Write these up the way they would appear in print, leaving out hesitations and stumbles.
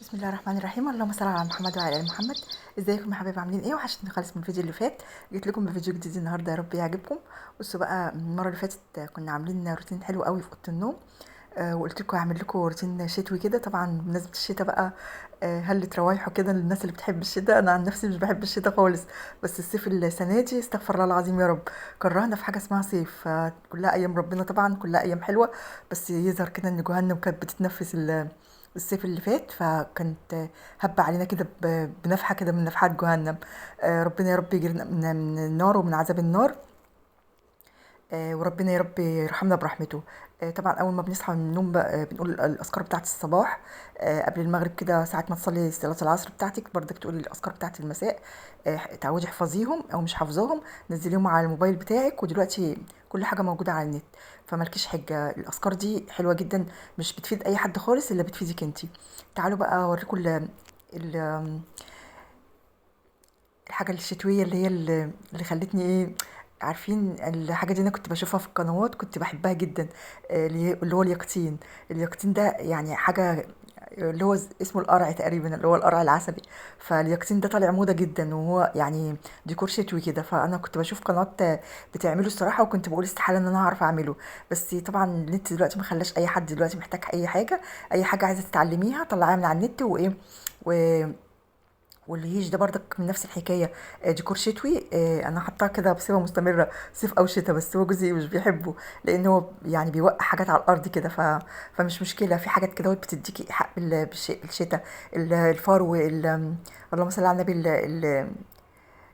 بسم الله الرحمن الرحيم. اللهم صل على محمد وعلى ال محمد. ازيكم يا حبايبي، عاملين ايه؟ وحشتني خالص من الفيديو اللي فات. جيت لكم بفيديو جديد النهارده، يا رب يعجبكم. بصوا بقى، المره اللي فاتت كنا عاملين روتين حلو قوي في اوضه النوم. وقلت لكم هعمل لكم روتين شتوي كده، طبعا بمناسبه الشتاء بقى. هلة روايحه كده للناس اللي بتحب الشتاء. انا عن نفسي مش بحب الشتاء خالص، بس الصيف السنه دي استغفر الله العظيم يا رب، كرهنا في حاجه اسمها صيف. كلها ايام ربنا طبعا، كلها ايام حلوه، بس يظهر كده ان جهنم كانت بتتنفس الصيف اللي فات، فكانت هب علينا كده بنفحه كده من نفحات جهنم. ربنا يا رب يجرنا من النار ومن عذاب النار. وربنا يا رب يرحمنا برحمته. طبعا اول ما بنصحى من النوم بقى بنقول الاذكار بتاعه الصباح. قبل المغرب كده، ساعه ما تصلي صلاه العصر بتاعتك برضك تقولي الاذكار بتاعه المساء. تعودي احفظيهم او مش حافظاهم، نزليهم على الموبايل بتاعك، ودلوقتي كل حاجه موجوده على النت، فمالكيش حجه. الاذكار دي حلوه جدا، مش بتفيد اي حد خالص الا بتفيدك انتي. تعالوا بقى اوريكم ال- الحاجة الشتوية اللي خلتني ايه. عارفين الحاجة دي؟ انا كنت بشوفها في القنوات، كنت بحبها جدا. اللي هو اليقطين. اليقطين ده يعني حاجة، اللي هو اسمه القرع تقريبا، اللي هو القرع العسلي. فاليقطين ده طالع موضة جدا، وهو يعني ديكور شتوي كده. فانا كنت بشوف قنوات بتعمله الصراحة، وكنت بقول استحالة ان انا هعرف اعمله. بس طبعا النت دلوقتي ما خلاش اي حد دلوقتي محتاج اي حاجة عايزة تتعلميها طلعيها من على النت وايه. والهيش ده برضك من نفس الحكايه. ديكور شتوي. انا حاطاه كده بصفه مستمره صيف او شتاء، بس هو جوزي مش بيحبه، لان هو يعني بيوقع حاجات على الارض كده. فمش مشكله، في حاجات كده بتديكي حق بالشتاء. الفرو اللهم صل على النبي.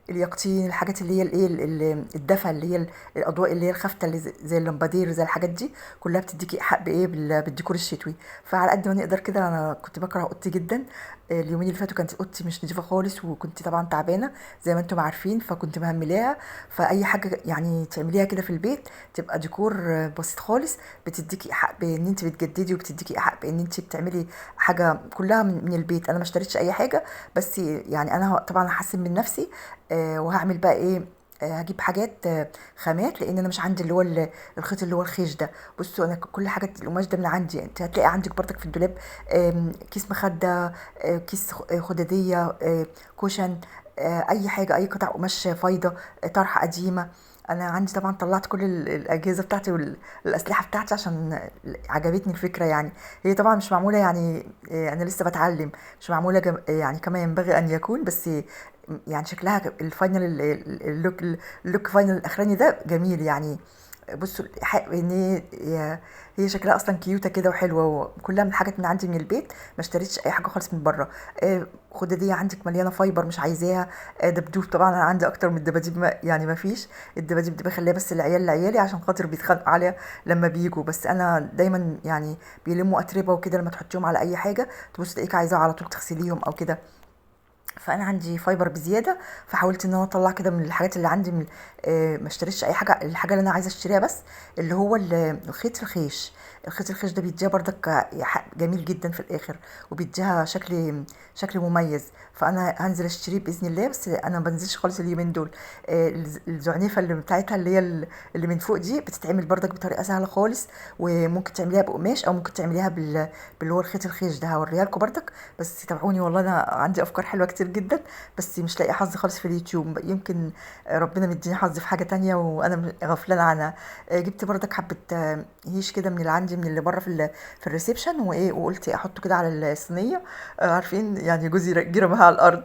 اليقطين، الحاجات اللي هي الايه الدفى، اللي هي الاضواء اللي هي الخافته، اللي زي اللمبادير، زي الحاجات دي كلها بتديكي حق بايه بالديكور الشتوي. فعلى قد ما نقدر كده. انا كنت بكره اوضتي جدا. اليومين اللي فاتوا كانت اوضتي مش نظيفه خالص، وكنت طبعا تعبانه زي ما انتم عارفين، فكنت مهملاها. فاي حاجه يعني تعمليها كده في البيت تبقى ديكور بسيط خالص، بتديكي حق بان انت بتجددي، وبتديكي حق بان انت بتعملي حاجه كلها من البيت. انا ما اشتريتش اي حاجه، بس يعني انا طبعا هحسن من نفسي. وهعمل بقى ايه. هجيب حاجات خامات، لان انا مش عندي اللي هو الخيط اللي هو الخيش ده. بصوا، انا كل حاجات القماش ده من عندي. انت هتلاقي عندك برضك في الدولاب كيس مخده، كيس خداديه، كوشن، اي حاجه، اي قطع قماش فايضه، طرحه قديمه. انا عندي طبعا طلعت كل الاجهزه بتاعتي والاسلحه بتاعتي، عشان عجبتني الفكره يعني. هي طبعا مش معموله يعني، انا لسه بتعلم، مش معموله يعني كما ينبغي ان يكون، بس يعني شكلها الفاينل اللوك فاينل الاخراني ده جميل يعني. بصوا ان هي شكلها اصلا كيوته كده وحلوه، وكلها من حاجات من عندي من البيت، ما اشتريتش اي حاجه خالص من بره. خداديه عندك مليانه فايبر مش عايزاها. دبدوب طبعا انا عندي اكتر من الدباديب، يعني ما فيش. الدباديب دي بخليها بس العيال لعيالي، عشان خاطر بيتخانقوا عليها لما بيجوا. بس انا دايما يعني بيلموا اتربه وكده، لما تحطيهم على اي حاجه تبص تلاقيك عايزاها على طول تغسليهم او كده. فانا عندي فايبر بزياده، فحاولت ان انا اطلع كده من الحاجات اللي عندي من ما اشتريش اي حاجه. الحاجه اللي انا عايزه اشتريها بس اللي هو الخيط الخيش. الخيط الخيش ده بيديها برضك جميل جدا في الاخر، وبيديها شكل مميز. فانا هنزل اشتريه باذن الله، بس انا ما بنزلش خالص اليومين دول. الزعنفه اللي بتاعتها اللي هي اللي من فوق دي بتتعمل برضك بطريقه سهله خالص، وممكن تعمليها بقماش او ممكن تعمليها باللي هو الخيط الخيش ده. هوريها لكم برضك، بس تابعوني والله، انا عندي افكار حلوه كتير جدا، بس مش لاقي حظ خالص في اليوتيوب. يمكن ربنا مديني حظ في حاجه تانية وانا غفلانه عنها. جبت برضك حبه هيش كده من اللي عندي، من اللي بره في الريسبشن، وايه، وقلت احطه كده على الصينيه. عارفين يعني جوزي جه رماها على الارض.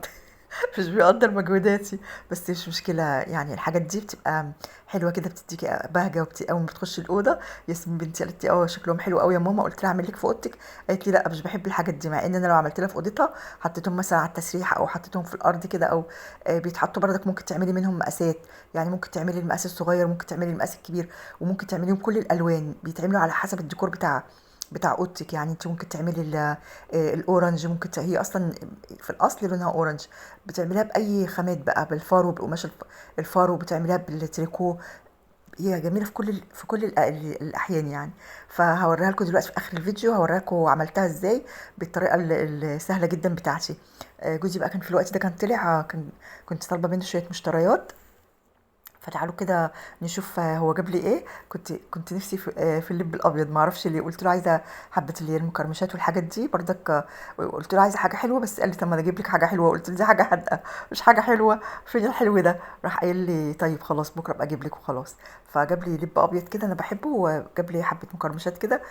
مش بيقدر مجهوداتي، بس مش مشكلة. يعني الحاجات دي بتبقى حلوة كده، بتديكي بهجة. أول ما بتخشي الأوضة، ياسمين بنتي قالت لي شكلهم حلو قوي يا ماما. قلت لها أعمل لك في أوضتك؟ قالت لي لا، مش بحب الحاجات دي، مع إن أنا لو عملت لها في أوضتها حطيتهم مثلا على التسريحة أو حطيتهم في الأرض كده، أو بيتحطوا برضك. ممكن تعملي منهم مقاسات، يعني ممكن تعملي المقاس الصغير، ممكن تعملي المقاس الكبير، وممكن تعمليهم كل الألوان. بيتعملوا على حسب الديكور بتاع اوضتك. يعني انت ممكن تعملي الاورنج، ممكن هي اصلا في الاصل لونها اورنج. بتعمليها باي خامات بقى، بالفارو، بقماش الفارو، بتعمليها بالتريكو. هي جميله في كل الاحيان يعني. فهوريها لكم دلوقتي في اخر الفيديو، هوريها لكم عملتها ازاي بالطريقه السهله جدا بتاعتي. جوزي بقى كان في الوقت ده كان طلع كنت طالبه منه شويه مشتريات، فتعالوا كده نشوف هو جاب لي ايه. كنت نفسي في اللب الابيض، ما اعرفش ليه. قلت له عايزه حبه اللي هي المكرمشات والحاجات دي بردك. قلت له عايزه حاجه حلوه، بس قال لي طب ما انا اجيب لك حاجه حلوه. قلت له دي حاجه حادقه مش حاجه حلوه، فين الحلو ده؟ راح قايل لي طيب خلاص بكره ابقى اجيب لك وخلاص. فجاب لي لب ابيض كده انا بحبه، وجاب لي حبه مكرمشات كده.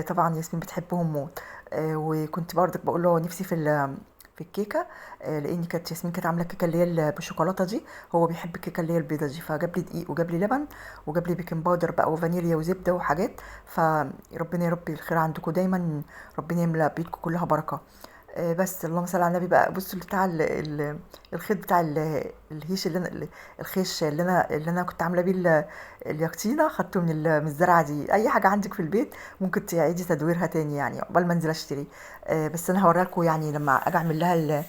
طبعا ياسمين بتحبهم موت. وكنت بردك بقول له نفسي في الكيكه. لان كانت ياسمين كانت عامله الكيكه اللي هي بالشوكولاته دي. هو بيحب الكيكه اللي هي البيضه دي، فجاب لي دقيق وجاب لي لبن وجاب لي بيكنج باودر بقى وفانيليا وزبده وحاجات. فربنا يا رب الخير عندكم دايما، ربنا يملى بيتكم كلها بركه. بس اللهم صل على النبي بقى. بصوا اللي بتاع الخيط بتاع الهيش الخيش اللي انا كنت عامله بيه اليقطينه. خدته من الزرعه دي. اي حاجه عندك في البيت ممكن تعيدي تدويرها تاني يعني قبل ما انزل اشتري. بس انا هوريها لكم يعني لما اجي اعمل لها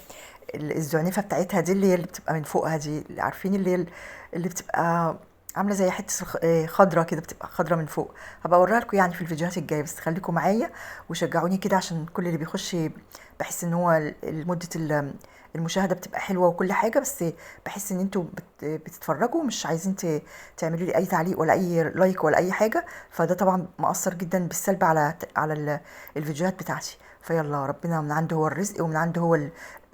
الزعنفه بتاعتها دي، اللي هي اللي بتبقى من فوقها دي. عارفين اللي هي اللي بتبقى عامله زي حته خضره كده، بتبقى خضره من فوق. هبقى اوريها لكم يعني في الفيديوهات الجايه، بس خليكم معايا وشجعوني كده عشان كل اللي بيخش بحس ان هو مده المشاهده بتبقى حلوه وكل حاجه. بس بحس ان انتوا بتتفرجوا مش عايزين تعملوا لي اي تعليق ولا اي لايك ولا اي حاجه. فده طبعا مؤثر جدا بالسلب على الفيديوهات بتاعتي. فيلا ربنا من عنده هو الرزق، ومن عنده هو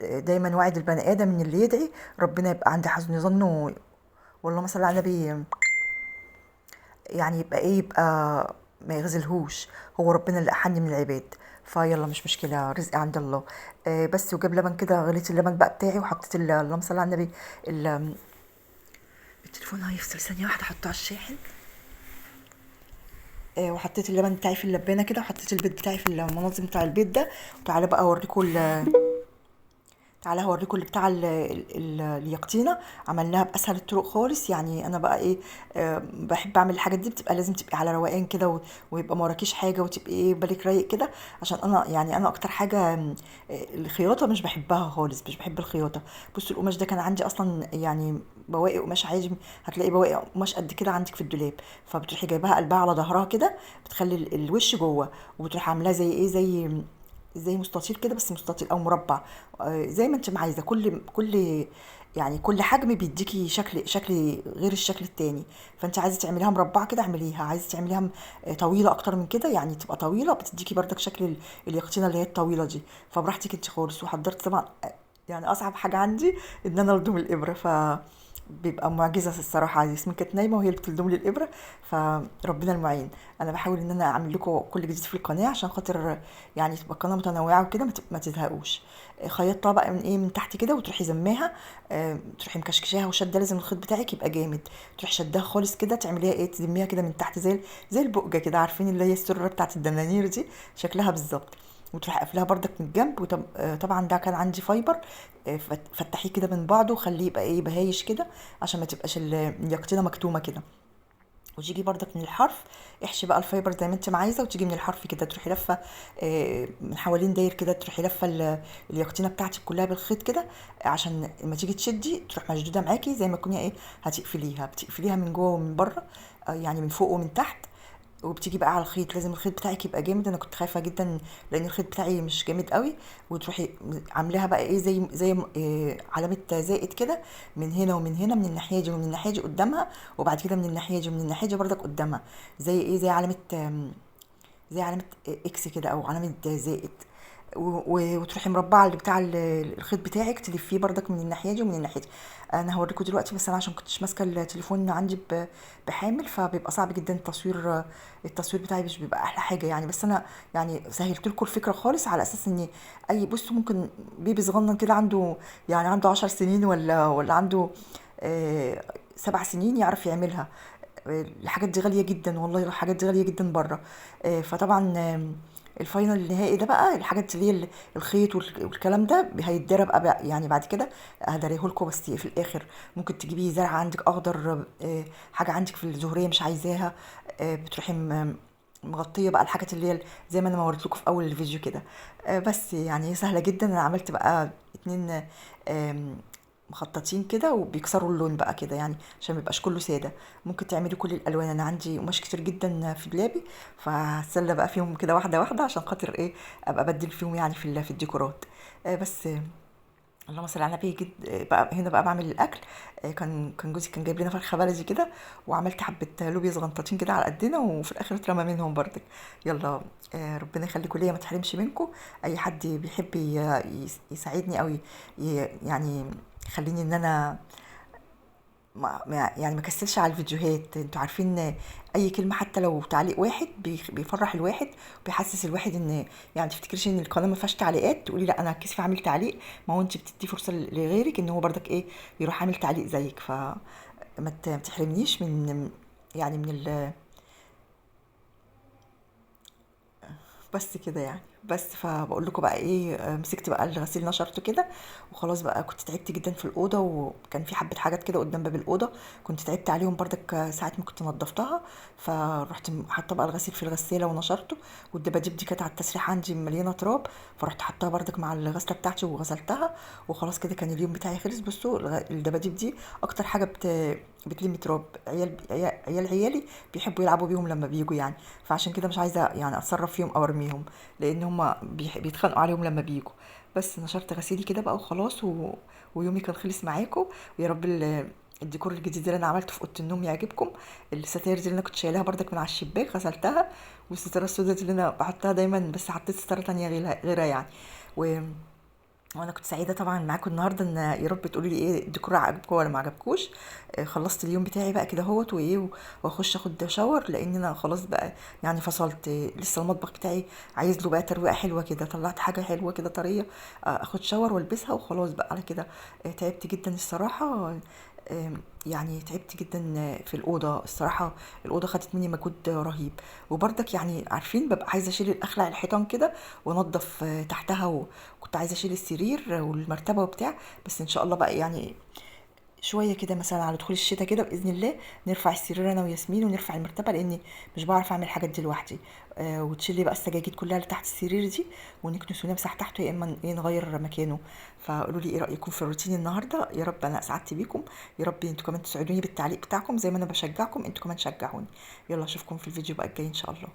دايما وعد البني ادم ان اللي يدعي ربنا يبقى عند حسن ظنه. والله صل على النبي. يعني يبقى ايه، يبقى ما يغزلهوش. هو ربنا اللي احن من العباد. فيلا مش مشكله، رزق عند الله. بس وجاب لبن كده، غليت اللبن بقى بتاعي وحطيت اللهم صل على النبي. التليفون هيفصل ثانيه واحده، احطه على الشاحن. وحطيت اللبن بتاعي في اللبانه كده، وحطيت البيض بتاعي في المنظم بتاع البيض ده. وتعالى بقى اوريكم تعالى هوريكم اللي بتاع اليقطينه. عملناها باسهل الطرق خالص. يعني انا بقى ايه، بحب اعمل الحاجات دي بتبقى لازم تبقي على روقان كده، ويبقى ما وراكيش حاجه، وتبقي ايه بالك رايق كده. عشان انا يعني انا اكتر حاجه الخياطه مش بحبها خالص، مش بحب الخياطه. بصوا القماش ده كان عندي اصلا يعني بواقي قماش عادي. هتلاقي بواقي قماش قد كده عندك في الدولاب. فبتروحي جايباها قلبها على ظهرها كده، بتخلي الوش جوه، وبتروحي عاملاه زي ايه، زي مستطيل كده، بس مستطيل او مربع. زي ما انت عايزه. يعني كل حجم بيديكي شكل غير الشكل التاني. فانت عايزه تعمليها مربعه كده اعمليها، عايزه تعمليها طويله اكتر من كده يعني تبقى طويله، بتديكي بردك شكل اليقطينه اللي هي الطويله دي. فبراحتك انت خالص. وحضرت طبعا يعني اصعب حاجه عندي ان انا الضم الابره. بيبقى معجزه الصراحه. ياسمين كانت نايمه وهي اللي بتلضم لي الابره. فربنا المعين. انا بحاول ان انا اعمل لكم كل جديد في القناه عشان خاطر يعني تبقى قناه متنوعه وكده، ما تزهقوش. خيطتها بقى من ايه، من تحت كده، وتروحي زماها. تروحي مكشكشاها وشده. لازم الخيط بتاعك يبقى جامد. تروحي شدها خالص كده، تعمليها ايه، تلميها كده من تحت زي البقجه كده. عارفين اللي هي السره بتاعت الدنانير دي، شكلها بالظبط. وتروحي قافلاها بردك من الجنب. طبعا ده كان عندي فايبر. فتحيه كده من بعضه وخليه يبقى ايه بهايش كده، عشان ما تبقاش اليقطينه مكتومه كده. وتيجي بردك من الحرف، احشي بقى الفايبر زي ما انت ما عايزه. وتيجي من الحرف كده تروحي لفه من حوالين داير كده، تروحي لفه اليقطينه بتاعتك كلها بالخيط كده، عشان لما تيجي تشدي تروح مشدوده معاكي زي ما تكوني ايه بتقفليها من جوه ومن بره. يعني من فوق ومن تحت. وبتيجي بقى على الخيط. لازم الخيط بتاعك يبقى جامد. انا كنت خايفه جدا لان الخيط بتاعي مش جامد قوي. وتروحي عاملاها بقى ايه زي علامه زائد كده، من هنا ومن هنا، من الناحيه دي ومن الناحيه دي قدامها. وبعد كده من الناحيه دي ومن الناحيه دي بردك قدامها. زي ايه، زي علامه اكس كده، او علامه زائد. وتروحي مربعه اللي بتاع الخيط بتاعك، تلفيه بردك من الناحيه دي ومن الناحيه دي. انا هوريكم دلوقتي، بس انا عشان كنتش ماسكه التليفون عندي بحامل، فبيبقى صعب جدا التصوير بتاعي مش بيبقى احلى حاجه يعني. بس انا يعني سهلت لكم الفكره خالص، على اساس ان بصوا ممكن بيبي صغنن كده عنده يعني عنده 10 سنين ولا عنده 7 سنين يعرف يعملها. الحاجات دي غاليه جدا والله، الحاجات دي غاليه جدا بره. فطبعا الفاينل النهائي ده بقى الحاجات اللي هي الخيط والكلام ده هيتضرب بقى يعني بعد كده. هدريه لكم بس في الاخر. ممكن تجيبي زرع عندك اخضر، حاجه عندك في الزهريه مش عايزاها، بتروحي مغطيه بقى الحاجات اللي هي زي ما انا ما وريت لكم في اول الفيديو كده. بس يعني هي سهله جدا. انا عملت بقى 2 مخططين كده، وبيكسروا اللون بقى كده يعني عشان ما يبقاش كله ساده. ممكن تعملي كل الالوان. انا عندي قماش كتير جدا في دولابي، فهتسلى بقى فيهم كده واحده واحده عشان خاطر ايه ابقى ابدل فيهم يعني في الديكورات. بس اللهم صل على النبي. جيت بقى هنا بقى بعمل الاكل. كان جوزي كان جايب لنا فرخه بلدي كده، وعملت حبه لوبيا صغنطاطين كده على قدنا، وفي الاخر اترمى منهم برضك. يلا. ربنا يخليكم ليا، ما تحرمش منكم. اي حد بيحب يساعدني او يعني يخليني ان انا يعني ما كسلش على الفيديوهات. انتوا عارفين اي كلمه حتى لو تعليق واحد بيفرح الواحد، وبيحسس الواحد ان يعني تفتكرش ان القناه ما فيهاش تعليقات تقولي لا انا هتكسف اعمل تعليق. ما هو انت بتدي فرصه لغيرك ان هو برضك ايه يروح عامل تعليق زيك. ما تحرمنيش من يعني من بس كده يعني. بس فبقول لكم بقى ايه، مسكت بقى الغسيل نشرته كده وخلاص بقى. كنت تعبت جدا في الاوضه، وكان في حبه حاجات كده قدام باب الاوضه كنت تعبت عليهم برضك ساعه ما كنت نضفتها. فرحت حاطه بقى الغسيل في الغساله ونشرته، والدباديب دي كانت على التسريح عندي مليانه تراب، فرحت حطها برضك مع الغسله بتاعتي وغسلتها. وخلاص كده كان اليوم بتاعي خلص. بصوا الدباديب دي اكتر حاجه بتلم تراب. عيالي بيحبوا يلعبوا بيهم لما بيجوا يعني. فعشان كده مش عايزه يعني اتصرف فيهم او ارميهم، لان هما بيتخانقوا عليهم لما بيجوا. بس نشرت غسيلي كده بقى وخلاص ويومي كان خلص معاكم. ويا رب الديكور الجديد اللي انا عملته في اوضه النوم يعجبكم. الستاير دي اللي انا كنت شايلاها بردك من على الشباك غسلتها، والستاره السوداء دي اللي انا بحطها دايما بس حطيت ستاره تانية غيرها يعني. و وانا كنت سعيده طبعا معاكم النهارده. ان يا رب تقولوا لي ايه الديكور عجبكم ولا ما عجبكوش. خلصت اليوم بتاعي بقى كده اهوت وايه واخش اخد شاور، لان انا خلاص بقى يعني فصلت. لسه المطبخ بتاعي عايز له بقى ترويقه حلوه كده. طلعت حاجه حلوه كده طريه، اخد شاور والبسها وخلاص بقى على كده. تعبت جدا الصراحه. يعني تعبت جدا في الأوضة الصراحة. الأوضة خدت مني مجهود رهيب. وبرضك يعني عارفين ببقى عايزة أشيل أخلع الحيطان كده وأنضف تحتها، وكنت عايزة أشيل السرير والمرتبة وبتاع. بس إن شاء الله بقى يعني شوية كده مثلا على دخول الشتاء كده بإذن الله نرفع السرير أنا وياسمين ونرفع المرتبة، لأني مش بعرف أعمل الحاجات دي لوحدي. وتشيلي بقى السجاجيد كلها اللي تحت السرير دي ونكنس ونمسح تحته، يا إما إيه نغير مكانه. فقولوا لي إيه رأيكم في الروتين النهاردة. يا رب أنا سعدت بيكم. يا رب انتوا كمان تسعدوني بالتعليق بتاعكم زي ما أنا بشجعكم، انتوا كمان شجعوني. يلا أشوفكم في الفيديو بقى الجاي إن شاء الله.